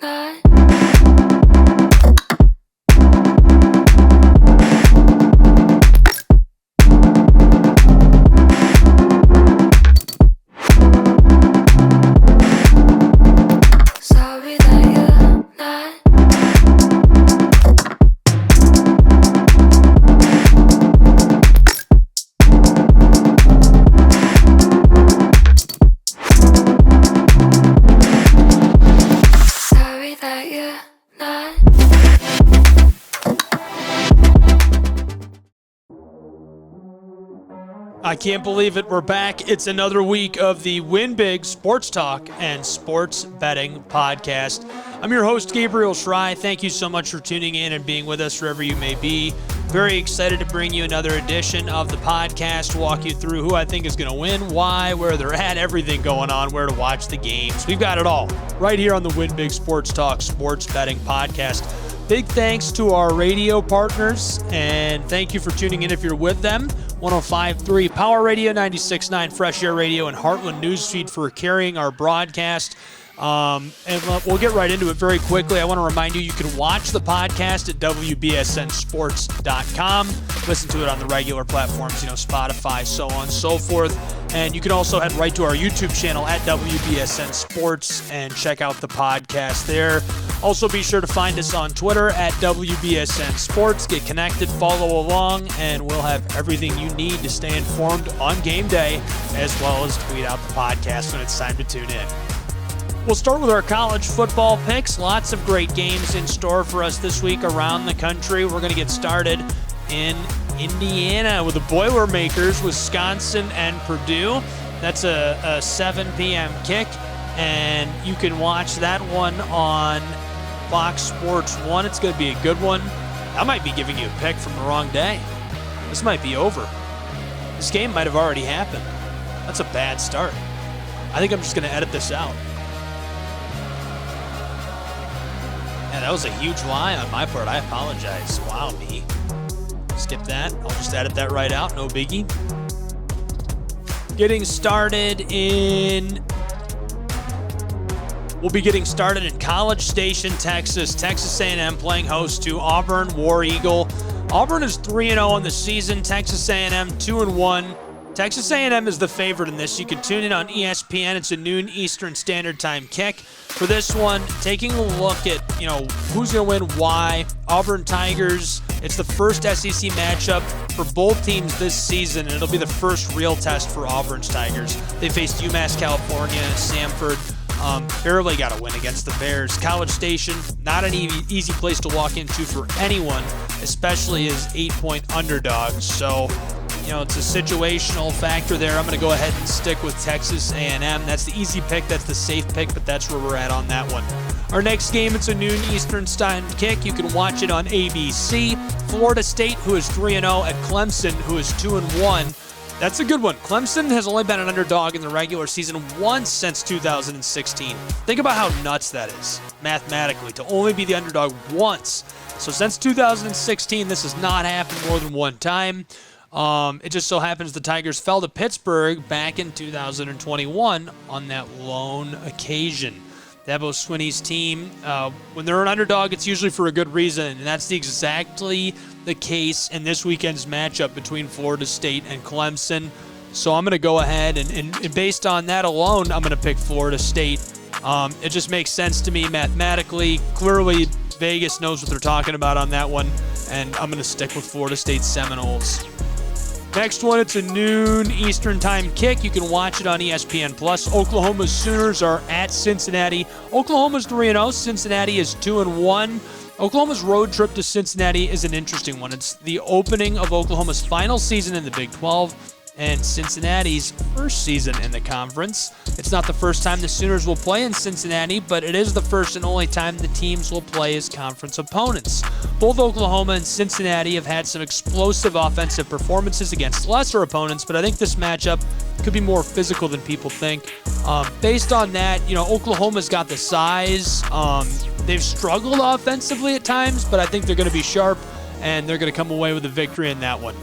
not. Sorry that you're not. Sorry that you're not. I can't believe it. We're back. It's another week of the Win Big Sports Talk and Sports Betting Podcast. I'm your host, Gabriel Schrei. Thank you so much for tuning in and being with us wherever you may be. Very excited to bring you another edition of the podcast, walk you through who I think is going to win, why, where they're at, everything going on, where to watch the games. We've got it all right here on the Win Big Sports Talk Sports Betting Podcast. Big thanks to our radio partners, and thank you for tuning in if you're with them. 105.3 Power Radio, 96.9 Fresh Air Radio, and Heartland Newsfeed for carrying our broadcast. And we'll get right into it very quickly. I want to remind you, you can watch the podcast at WBSNsports.com. Listen to it on the regular platforms, Spotify, so on and so forth. And you can also head right to our YouTube channel at WBSN Sports and check out the podcast there. Also, be sure to find us on Twitter at WBSN Sports. Get connected, follow along, and we'll have everything you need to stay informed on game day, as well as tweet out the podcast when it's time to tune in. We'll start with our college football picks. Lots of great games in store for us this week around the country. We're going to get started in Indiana with the Boilermakers, Wisconsin, and Purdue. That's a 7 p.m. kick, and you can watch that one on Fox Sports 1. It's going to be a good one. I might be giving you a pick from the wrong day. This might be over. This game might have already happened. That's a bad start. I think I'm just going to edit this out. Yeah, that was a huge lie on my part. I apologize. Wow, me. Skip that. I'll just edit that right out. No biggie. We'll be getting started in College Station, Texas. Texas A&M playing host to Auburn War Eagle. Auburn is 3-0 on the season. Texas A&M 2-1. Texas A&M is the favorite in this. You can tune in on ESPN. It's a noon Eastern Standard Time kick. For this one, taking a look at, who's going to win, why. Auburn Tigers. It's the first SEC matchup for both teams this season, and it'll be the first real test for Auburn's Tigers. They faced UMass California, Samford. Barely got a win against the Bears. College Station, not an easy place to walk into for anyone, especially as 8-point underdogs. So, it's a situational factor there. I'm going to go ahead and stick with Texas A&M. That's the easy pick. That's the safe pick, but that's where we're at on that one. Our next game, it's a noon Eastern Time kick. You can watch it on ABC. Florida State, who is 3-0, at Clemson, who is 2-1. That's a good one. Clemson has only been an underdog in the regular season once since 2016. Think about how nuts that is, mathematically, to only be the underdog once. So since 2016, this has not happened more than one time. It just so happens the Tigers fell to Pittsburgh back in 2021 on that lone occasion. Dabo Swinney's team, when they're an underdog, it's usually for a good reason, and that's exactly the case in this weekend's matchup between Florida State and Clemson. So I'm going to go ahead, and based on that alone, I'm going to pick Florida State. It just makes sense to me mathematically. Clearly, Vegas knows what they're talking about on that one, and I'm going to stick with Florida State Seminoles. Next one, it's a noon Eastern Time kick. You can watch it on ESPN+. Oklahoma Sooners are at Cincinnati. Oklahoma's 3-0. Cincinnati is 2-1. Oklahoma's road trip to Cincinnati is an interesting one. It's the opening of Oklahoma's final season in the Big 12 and Cincinnati's first season in the conference. It's not the first time the Sooners will play in Cincinnati, but it is the first and only time the teams will play as conference opponents. Both Oklahoma and Cincinnati have had some explosive offensive performances against lesser opponents, but I think this matchup could be more physical than people think. Based on that, Oklahoma's got the size. They've struggled offensively at times, but I think they're going to be sharp, and they're going to come away with a victory in that one.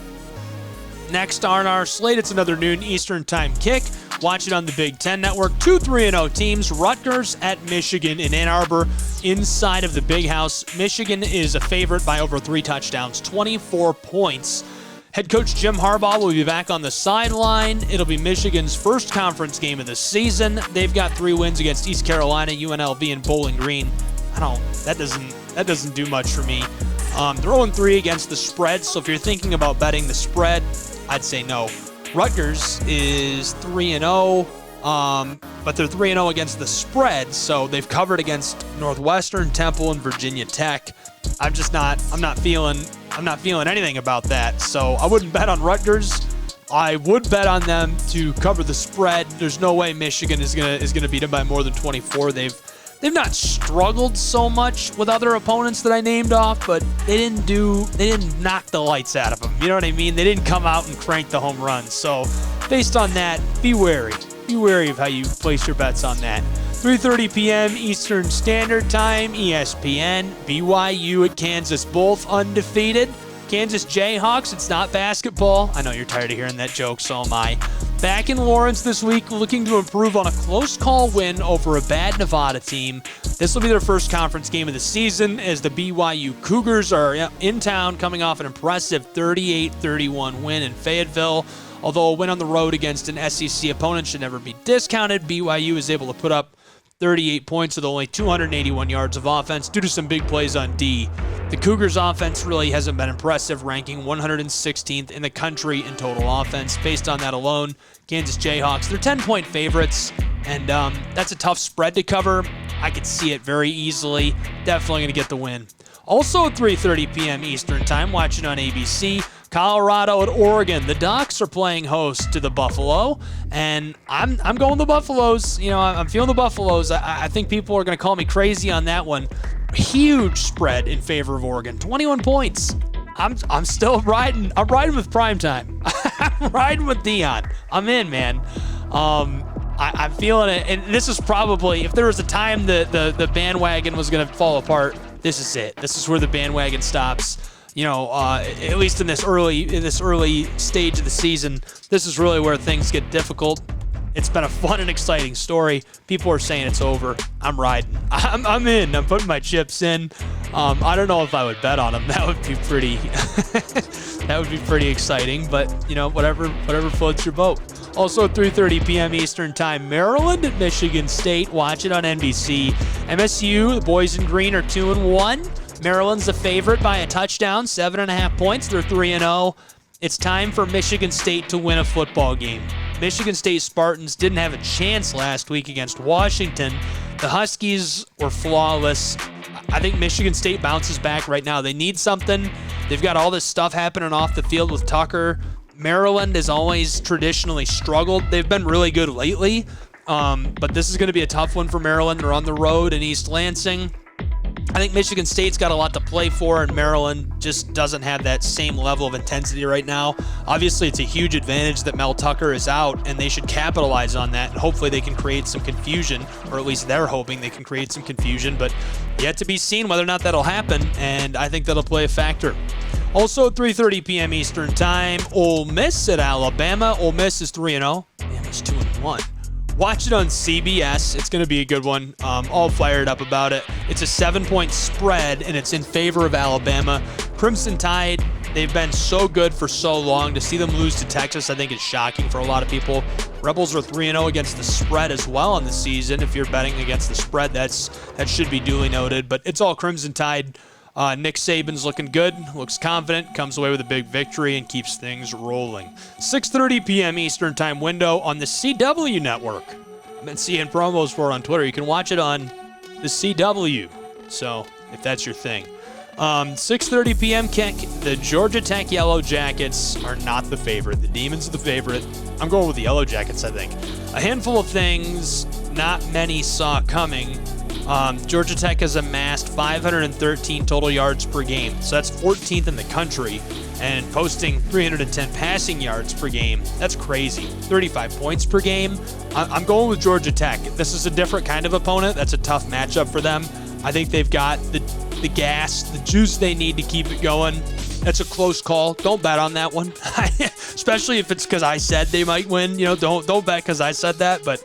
Next on our slate, it's another noon Eastern Time kick. Watch it on the Big Ten Network. 2 3-0 teams. Rutgers at Michigan in Ann Arbor inside of the Big House. Michigan is a favorite by over 3 touchdowns, 24 points. Head coach Jim Harbaugh will be back on the sideline. It'll be Michigan's first conference game of the season. They've got 3 wins against East Carolina, UNLV, and Bowling Green. That doesn't do much for me. They're 0-3 against the spread, so if you're thinking about betting the spread, I'd say no. Rutgers is 3-0, but they're 3-0 against the spread, so they've covered against Northwestern, Temple, and Virginia Tech. I'm not feeling anything about that, so I wouldn't bet on Rutgers. I would bet on them to cover the spread. There's no way Michigan is gonna beat them by more than 24. They've not struggled so much with other opponents that I named off, but they didn't knock the lights out of them. You know what I mean? They didn't come out and crank the home runs. So based on that, be wary. Be wary of how you place your bets on that. 3:30 p.m. Eastern Standard Time, ESPN, BYU at Kansas, both undefeated. Kansas Jayhawks, it's not basketball. I know you're tired of hearing that joke, so am I. Back in Lawrence this week, looking to improve on a close call win over a bad Nevada team. This will be their first conference game of the season as the BYU Cougars are in town coming off an impressive 38-31 win in Fayetteville. Although a win on the road against an SEC opponent should never be discounted, BYU is able to put up 38 points with only 281 yards of offense due to some big plays on D. The Cougars' offense really hasn't been impressive, ranking 116th in the country in total offense. Based on that alone, Kansas Jayhawks, they're 10-point favorites, and that's a tough spread to cover. I could see it very easily. Definitely going to get the win. Also at 3:30 p.m. Eastern Time, watching on ABC, Colorado at Oregon. The Ducks are playing host to the Buffalo, and I'm going the Buffaloes. I'm feeling the Buffaloes. I think people are going to call me crazy on that one. Huge spread in favor of Oregon, 21 points. I'm still riding. I'm riding with primetime. I'm riding with Dion. I'm in, man. I'm feeling it, and this is probably, if there was a time the bandwagon was going to fall apart, this is it. This is where the bandwagon stops. At least in this early stage of the season, this is really where things get difficult. It's been a fun and exciting story. People are saying it's over. I'm riding. I'm in. I'm putting my chips in. I don't know if I would bet on them. That would be pretty. That would be pretty exciting. But whatever floats your boat. Also, 3:30 p.m. Eastern Time, Maryland at Michigan State. Watch it on NBC. MSU, the boys in green, are 2-1. Maryland's the favorite by a touchdown, 7.5 points. They're 3-0. It's time for Michigan State to win a football game. Michigan State Spartans didn't have a chance last week against Washington. The Huskies were flawless. I think Michigan State bounces back right now. They need something. They've got all this stuff happening off the field with Tucker. Maryland has always traditionally struggled. They've been really good lately, but this is going to be a tough one for Maryland. They're on the road in East Lansing. I think Michigan State's got a lot to play for, and Maryland just doesn't have that same level of intensity right now. Obviously, it's a huge advantage that Mel Tucker is out, and they should capitalize on that. And hopefully they can create some confusion, or at least they're hoping they can create some confusion, but yet to be seen whether or not that'll happen, and I think that'll play a factor. Also, 3:30 p.m. Eastern Time, Ole Miss at Alabama. Ole Miss is 3-0. Bama's 2-1. Watch it on CBS. It's going to be a good one. All fired up about it. It's a 7-point spread, and it's in favor of Alabama. Crimson Tide, they've been so good for so long. To see them lose to Texas, I think is shocking for a lot of people. Rebels are 3-0 against the spread as well on the season. If you're betting against the spread, that should be duly noted. But it's all Crimson Tide. Nick Saban's looking good, looks confident, comes away with a big victory, and keeps things rolling. 6:30 p.m. Eastern Time window on the CW network. I've been seeing promos for it on Twitter. You can watch it on the CW, so if that's your thing. 6:30 p.m. kick. The Georgia Tech Yellow Jackets are not the favorite. The Demons are the favorite. I'm going with the Yellow Jackets, I think. A handful of things not many saw coming. Georgia Tech has amassed 513 total yards per game, so that's 14th in the country, and posting 310 passing yards per game. That's crazy. 35 points per game. I'm going with Georgia Tech. This is a different kind of opponent. That's a tough matchup for them. I think they've got the gas, the juice they need to keep it going. That's a close call. Don't bet on that one, especially if it's because I said they might win. Don't bet because I said that, but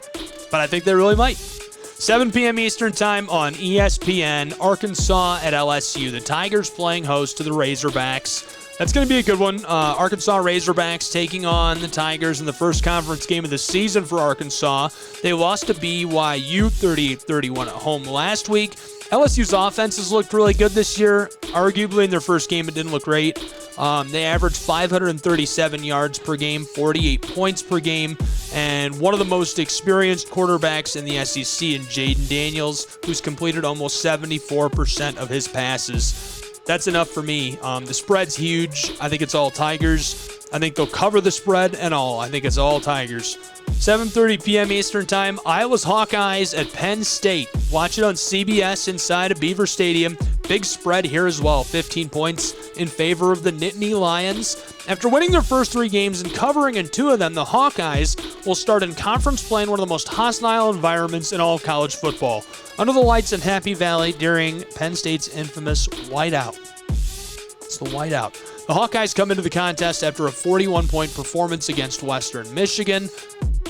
I think they really might. 7 p.m. Eastern Time on ESPN, Arkansas at LSU. The Tigers playing host to the Razorbacks. That's going to be a good one. Arkansas Razorbacks taking on the Tigers in the first conference game of the season for Arkansas. They lost to BYU 38-31 at home last week. LSU's offense has looked really good this year. Arguably in their first game, it didn't look great. They averaged 537 yards per game, 48 points per game, and one of the most experienced quarterbacks in the SEC in Jaden Daniels, who's completed almost 74% of his passes. That's enough for me. The spread's huge. I think it's all Tigers. I think they'll cover the spread and all. I think it's all Tigers. 7:30 p.m. Eastern Time, Iowa's Hawkeyes at Penn State. Watch it on CBS inside of Beaver Stadium. Big spread here as well, 15 points in favor of the Nittany Lions. After winning their first 3 games and covering in 2 of them, the Hawkeyes will start in conference play in one of the most hostile environments in all of college football. Under the lights in Happy Valley during Penn State's infamous whiteout. It's the whiteout. The Hawkeyes come into the contest after a 41-point performance against Western Michigan.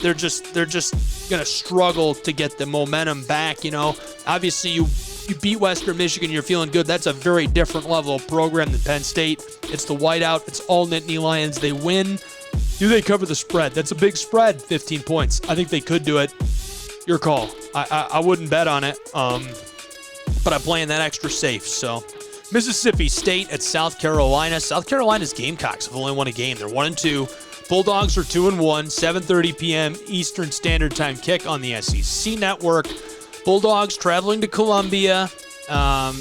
They're just going to struggle to get the momentum back, Obviously, you beat Western Michigan, you're feeling good. That's a very different level of program than Penn State. It's the whiteout. It's all Nittany Lions. They win. Do they cover the spread? That's a big spread, 15 points. I think they could do it. Your call. I wouldn't bet on it, but I'm playing that extra safe. So, Mississippi State at South Carolina. South Carolina's Gamecocks have only won a game. They're 1-2. Bulldogs are 2-1. 7:30 p.m. Eastern Standard Time kick on the SEC Network. Bulldogs traveling to Columbia.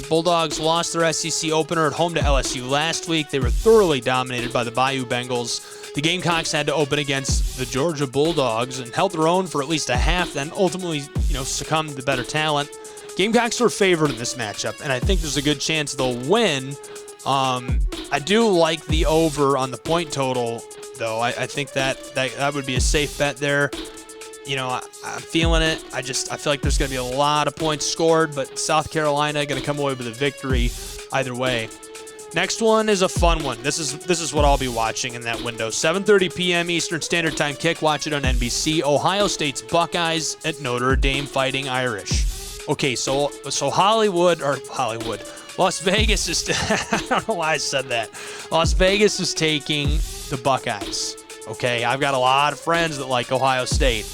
Bulldogs lost their SEC opener at home to LSU last week. They were thoroughly dominated by the Bayou Bengals. The Gamecocks had to open against the Georgia Bulldogs and held their own for at least a half, then ultimately, succumbed to better talent. Gamecocks are favored in this matchup, and I think there's a good chance they'll win. I do like the over on the point total, though. I think that would be a safe bet there. I'm feeling it. I feel like there's going to be a lot of points scored, but South Carolina going to come away with a victory either way. Next one is a fun one. This is what I'll be watching in that window. 7:30 p.m. Eastern Standard Time kick. Watch it on NBC. Ohio State's Buckeyes at Notre Dame Fighting Irish. Okay, so Las Vegas is. I don't know why I said that. Las Vegas is taking the Buckeyes. Okay, I've got a lot of friends that like Ohio State.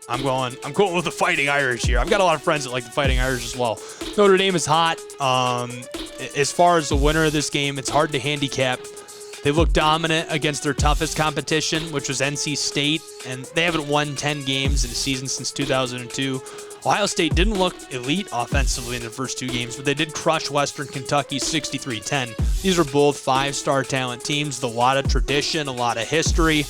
I'm going with the Fighting Irish here. I've got a lot of friends that like the Fighting Irish as well. Notre Dame is hot. As far as the winner of this game, it's hard to handicap. They look dominant against their toughest competition, which was NC State, and they haven't won 10 games in a season since 2002. Ohio State didn't look elite offensively in the first 2 games, but they did crush Western Kentucky 63-10. These are both 5-star talent teams, with a lot of tradition, a lot of history.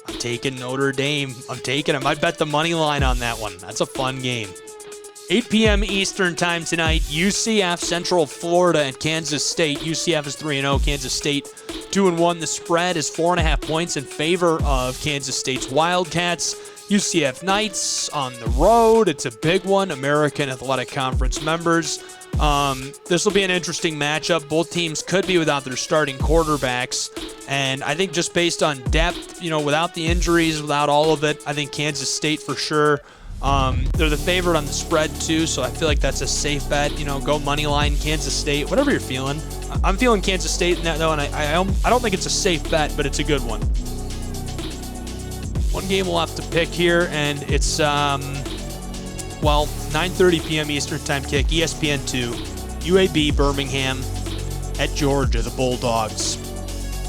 I'm taking Notre Dame. I might bet the money line on that one. That's a fun game. 8 p.m. Eastern Time tonight, UCF Central Florida and Kansas State. UCF is 3-0, Kansas State 2-1. The spread is 4.5 points in favor of Kansas State's Wildcats. UCF Knights on the road. It's a big one. American Athletic Conference members. This will be an interesting matchup. Both teams could be without their starting quarterbacks. And I think just based on depth, without the injuries, without all of it, I think Kansas State for sure. They're the favorite on the spread too, so I feel like that's a safe bet. Go money line, Kansas State, whatever you're feeling. I'm feeling Kansas State in that though, and I don't think it's a safe bet, but it's a good one. One game we'll have to pick here, and it's 9:30 p.m. Eastern Time kick, ESPN 2, UAB Birmingham at Georgia, the Bulldogs.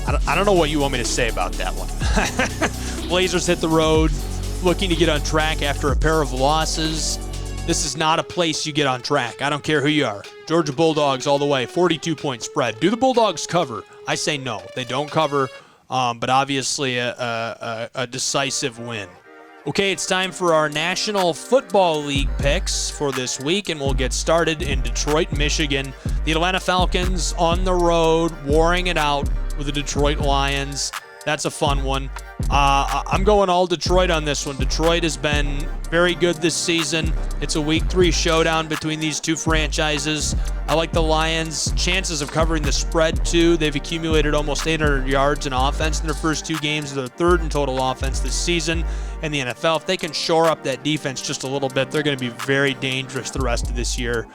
I don't know what you want me to say about that one. Blazers hit the road, looking to get on track after a pair of losses. This is not a place you get on track. I don't care who you are. Georgia Bulldogs all the way, 42-point spread. Do the Bulldogs cover? I say no. They don't cover, but obviously a decisive win. Okay, it's time for our National Football League picks for this week, and we'll get started in Detroit, Michigan. The Atlanta Falcons on the road, warring it out with the Detroit Lions. That's a fun one. I'm going all Detroit on this one. Detroit has been very good this season. It's a week 3 showdown between these two franchises. I like the Lions' chances of covering the spread, too. They've accumulated almost 800 yards in offense in their first 2 games. They're third in total offense this season in the NFL. If they can shore up that defense just a little bit, they're going to be very dangerous the rest of this year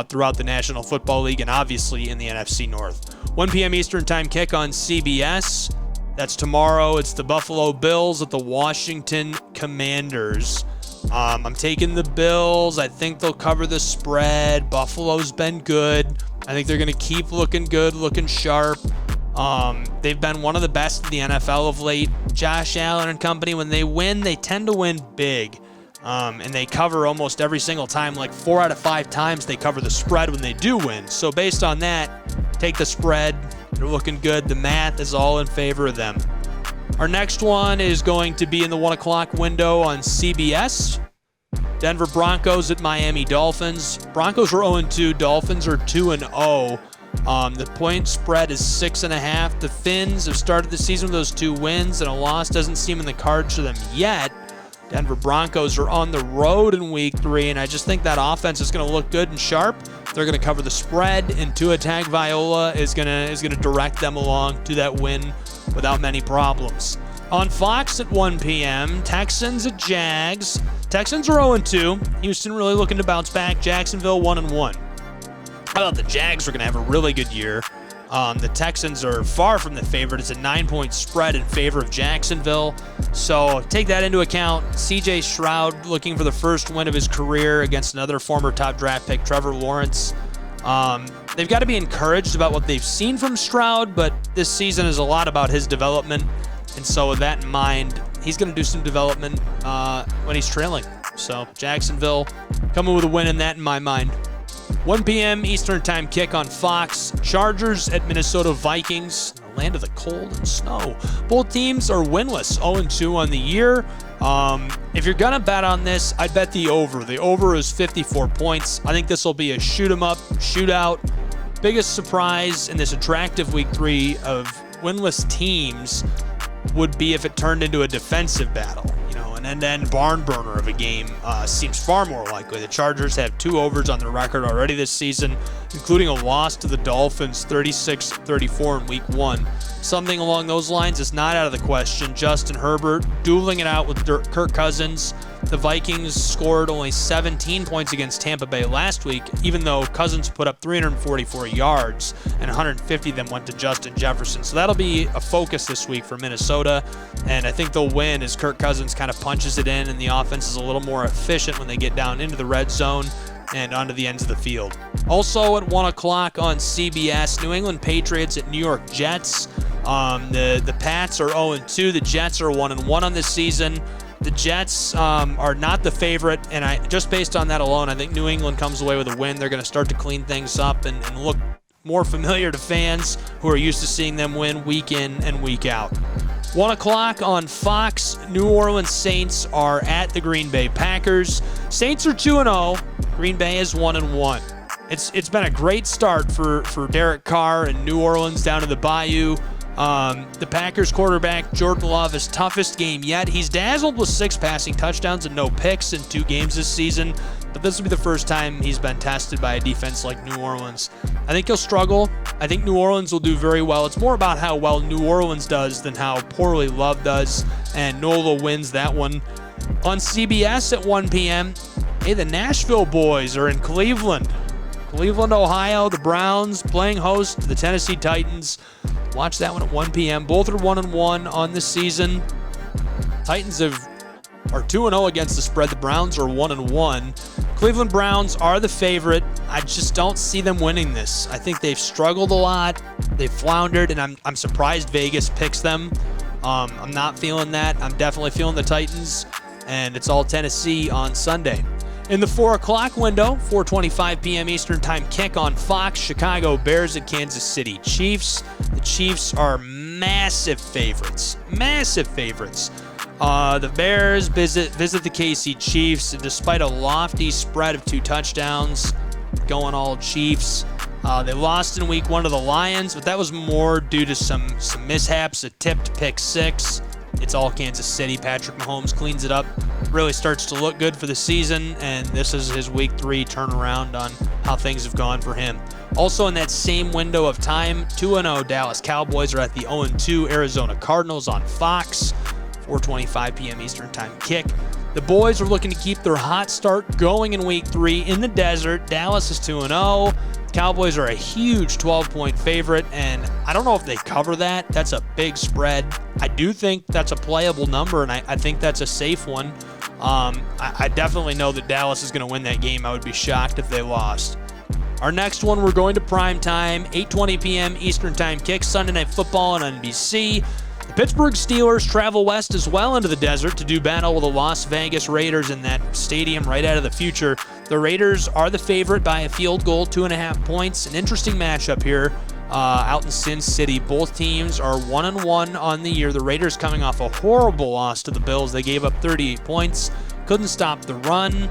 throughout the National Football League and obviously in the NFC North. 1 p.m. Eastern Time kick on CBS. That's tomorrow. It's the Buffalo Bills at the Washington Commanders. I'm taking the Bills. I think they'll cover the spread. Buffalo's been good. I think they're going to keep looking good, looking sharp. They've been one of the best in the NFL of late. Josh Allen and company, when they win, they tend to win big. And they cover almost every single time. Like 4 out of 5 times they cover the spread when they do win. So based on that, take the spread. They're looking good. The math is all in favor of them. Our next one is going to be in the 1 o'clock window on CBS. Denver Broncos at Miami Dolphins. Broncos are 0-2. Dolphins are 2-0. The point spread is 6.5. The Finns have started the season with those 2 wins, and a loss doesn't seem in the cards for them yet. Denver Broncos are on the road in week 3, and I just think that offense is going to look good and sharp. They're going to cover the spread, and Tua Tagovailoa is going to direct them along to that win without many problems. On Fox at 1 p.m., Texans at Jags. Texans are 0-2. Houston really looking to bounce back. Jacksonville 1-1. I thought the Jags were going to have a really good year. The Texans are far from the favorite. It's a 9-point spread in favor of Jacksonville. So take that into account. C.J. Stroud looking for the first win of his career against another former top draft pick, Trevor Lawrence. They've got to be encouraged about what they've seen from Stroud, but this season is a lot about his development. And so with that in mind, he's going to do some development when he's trailing. So Jacksonville coming with a win in that in my mind. 1 p.m. Eastern Time kick on Fox. Chargers at Minnesota Vikings, the land of the cold and snow. Both teams are winless, 0-2 on the year. If you're going to bet on this, I'd bet the over. The over is 54 points. I think this will be a shoot-'em-up, shootout. Biggest surprise in this attractive Week 3 of winless teams would be if it turned into a defensive battle. An end-to-end barn burner of a game seems far more likely. The Chargers have 2 overs on their record already this season, including a loss to the Dolphins 36-34 in Week 1. Something along those lines is not out of the question. Justin Herbert dueling it out with Kirk Cousins. The Vikings scored only 17 points against Tampa Bay last week, even though Cousins put up 344 yards and 150 of them went to Justin Jefferson. So that'll be a focus this week for Minnesota, and I think they'll win as Kirk Cousins kind of punches it in and the offense is a little more efficient when they get down into the red zone and onto the ends of the field. Also at 1 o'clock on CBS, New England Patriots at New York Jets. The Pats are 0-2. The Jets are 1-1 on this season. The Jets are not the favorite, and just based on that alone, I think New England comes away with a win. They're going to start to clean things up and look more familiar to fans who are used to seeing them win week in and week out. 1 o'clock on Fox, New Orleans Saints are at the Green Bay Packers. Saints are 2-0. Green Bay is 1-1. It's been a great start for Derek Carr and New Orleans down in the Bayou. The Packers quarterback, Jordan Love, his toughest game yet. He's dazzled with 6 passing touchdowns and no picks in 2 games this season, but this will be the first time he's been tested by a defense like New Orleans. I think he'll struggle. I think New Orleans will do very well. It's more about how well New Orleans does than how poorly Love does, and Nola wins that one. On CBS at 1 p.m., the Nashville boys are in Cleveland. Cleveland, Ohio, the Browns playing host to the Tennessee Titans. Watch that one at 1 p.m. Both are 1-1 on the season. Titans are 2-0 against the spread. The Browns are 1-1. Cleveland Browns are the favorite. I just don't see them winning this. I think they've struggled a lot. They've floundered, and I'm surprised Vegas picks them. I'm not feeling that. I'm definitely feeling the Titans, and it's all Tennessee on Sunday. In the 4 o'clock window, 4:25 p.m. Eastern Time kick on Fox, Chicago Bears at Kansas City Chiefs. The Chiefs are massive favorites. Massive favorites. The Bears visit the KC Chiefs, and despite a lofty spread of 2 touchdowns, going all Chiefs. They lost in week 1 to the Lions, but that was more due to some mishaps, a tipped pick 6. It's all Kansas City. Patrick Mahomes cleans it up, really starts to look good for the season, and this is his week 3 turnaround on how things have gone for him. Also in that same window of time, 2-0 Dallas Cowboys are at the 0-2 Arizona Cardinals on Fox, 4:25 p.m. Eastern Time kick. The boys are looking to keep their hot start going in week 3 in the desert. Dallas is 2-0. Cowboys are a huge 12-point favorite, and I don't know if they cover that. That's a big spread. I do think that's a playable number, and I think that's a safe one. I definitely know that Dallas is going to win that game. I would be shocked if they lost. Our next one, we're going to prime time, 8:20 p.m. Eastern Time kick, Sunday Night Football on NBC. The Pittsburgh Steelers travel west as well into the desert to do battle with the Las Vegas Raiders in that stadium right out of the future. The Raiders are the favorite by a field goal, 2.5 points. An interesting matchup here out in Sin City. Both teams are 1-1 on the year. The Raiders coming off a horrible loss to the Bills. They gave up 38 points. Couldn't stop the run.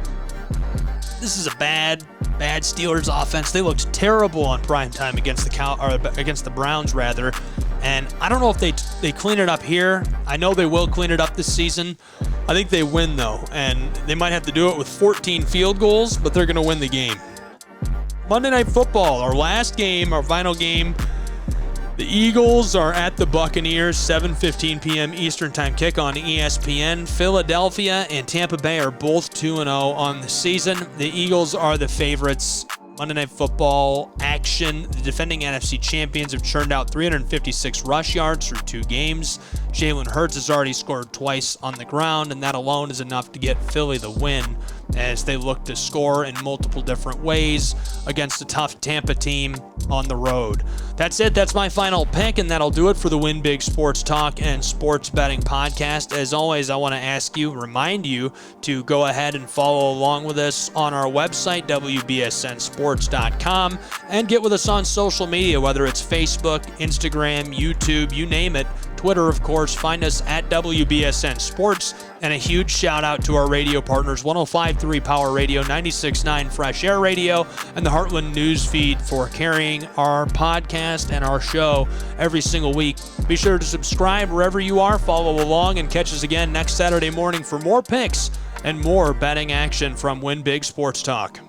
This is a bad Steelers offense. They looked terrible on primetime against the Browns rather. And I don't know if they clean it up here. I know they will clean it up this season. I think they win though, and they might have to do it with 14 field goals, but they're going to win the game. Monday Night Football, our last game, our final game. The Eagles are at the Buccaneers, 7:15 p.m. Eastern Time kick on ESPN. Philadelphia and Tampa Bay are both 2-0 on the season. The Eagles are the favorites. Monday Night Football action. The defending NFC champions have churned out 356 rush yards through 2 games. Jalen Hurts has already scored twice on the ground, and that alone is enough to get Philly the win as they look to score in multiple different ways against a tough Tampa team on the road. That's it. That's my final pick, and that'll do it for the Win Big Sports Talk and Sports Betting Podcast. As always, I want to remind you to go ahead and follow along with us on our website, WBSNSports.com, and get with us on social media, whether it's Facebook, Instagram, YouTube, you name it. Twitter, of course. Find us at WBSN Sports. And a huge shout out to our radio partners, 105.3 Power Radio, 96.9 Fresh Air Radio, and the Heartland News Feed for carrying our podcast and our show every single week. Be sure to subscribe wherever you are, follow along, and catch us again next Saturday morning for more picks and more betting action from Win Big Sports Talk.